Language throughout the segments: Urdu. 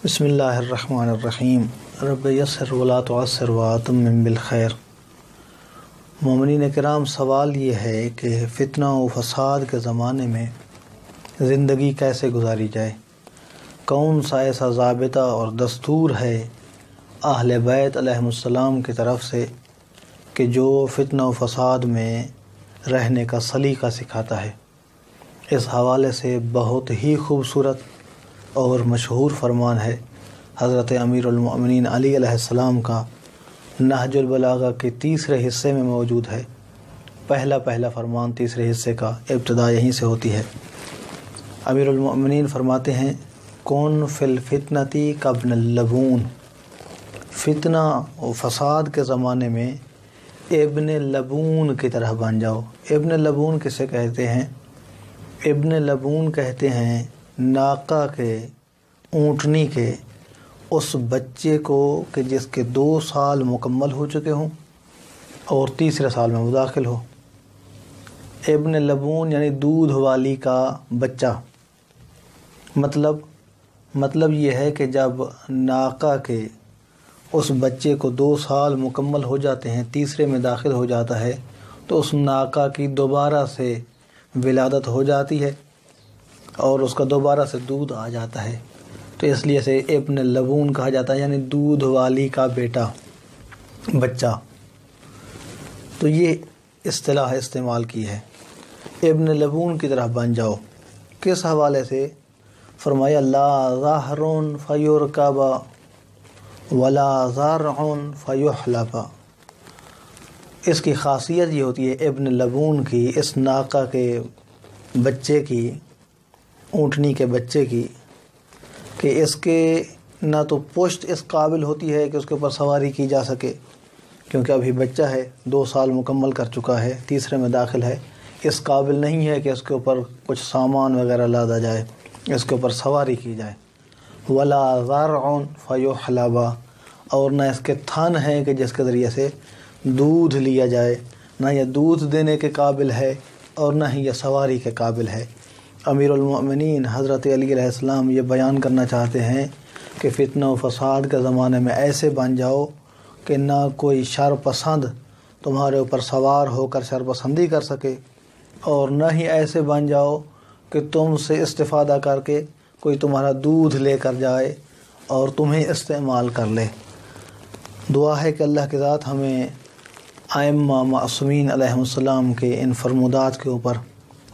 بسم اللہ الرحمن الرحیم رب یسر ولا تعسر واتمم بالخیر۔ مومنین کرام، سوال یہ ہے کہ فتنہ و فساد کے زمانے میں زندگی کیسے گزاری جائے؟ کون سا ایسا ضابطہ اور دستور ہے اہل بیت علیہم السلام کی طرف سے کہ جو فتنہ و فساد میں رہنے کا سلیقہ سکھاتا ہے؟ اس حوالے سے بہت ہی خوبصورت اور مشہور فرمان ہے حضرت امیر المؤمنین علی علیہ السلام کا، نہج البلاغہ کے تیسرے حصے میں موجود ہے۔ پہلا فرمان تیسرے حصے کا ابتدا یہیں سے ہوتی ہے۔ امیر المؤمنین فرماتے ہیں، کون فی الفتنتی کابن اللبون، فتنہ و فساد کے زمانے میں ابن لبون کی طرح بن جاؤ۔ ابن لبون کسے کہتے ہیں؟ ابن لبون کہتے ہیں ناقہ کے، اونٹنی کے اس بچے کو کہ جس کے 2 سال مکمل ہو چکے ہوں اور تیسرے سال میں وہ داخل ہو۔ ابن لبون یعنی دودھ والی کا بچہ۔ مطلب یہ ہے کہ جب ناقہ کے اس بچے کو 2 سال مکمل ہو جاتے ہیں، تیسرے میں داخل ہو جاتا ہے، تو اس ناقہ کی دوبارہ سے ولادت ہو جاتی ہے اور اس کا دوبارہ سے دودھ آ جاتا ہے، تو اس لیے سے ابن لبون کہا جاتا ہے، یعنی دودھ والی کا بیٹا، بچہ۔ تو یہ اصطلاح استعمال کی ہے، ابن لبون کی طرح بن جاؤ۔ کس حوالے سے؟ فرمایا لا ظہر فیرکب ولا زرع فیحلب۔ اس کی خاصیت یہ ہوتی ہے ابن لبون کی، اس ناقہ کے بچے کی، اونٹنی کے بچے کی، کہ اس کے نہ تو پشت اس قابل ہوتی ہے کہ اس کے اوپر سواری کی جا سکے، کیونکہ ابھی بچہ ہے، 2 سال مکمل کر چکا ہے، تیسرے میں داخل ہے، اس قابل نہیں ہے کہ اس کے اوپر کچھ سامان وغیرہ لادا جائے، اس کے اوپر سواری کی جائے۔ ولا زرع فیحلب، اور نہ اس کے تھن ہے کہ جس کے ذریعے سے دودھ لیا جائے، نہ یہ دودھ دینے کے قابل ہے اور نہ ہی یہ سواری کے قابل ہے۔ امیر المؤمنین حضرت علی علیہ السلام یہ بیان کرنا چاہتے ہیں کہ فتنہ و فساد کے زمانے میں ایسے بن جاؤ کہ نہ کوئی شر پسند تمہارے اوپر سوار ہو کر شر پسندی کر سکے، اور نہ ہی ایسے بن جاؤ کہ تم سے استفادہ کر کے کوئی تمہارا دودھ لے کر جائے اور تمہیں استعمال کر لے۔ دعا ہے کہ اللہ کی ذات ہمیں ائمہ معصومین علیہم السلام کے ان فرمودات کے اوپر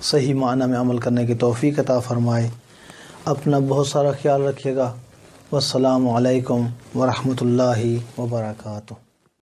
صحیح معنی میں عمل کرنے کی توفیق عطا فرمائے۔ اپنا بہت سارا خیال رکھیے گا۔ والسلام علیکم ورحمۃ اللہ وبرکاتہ۔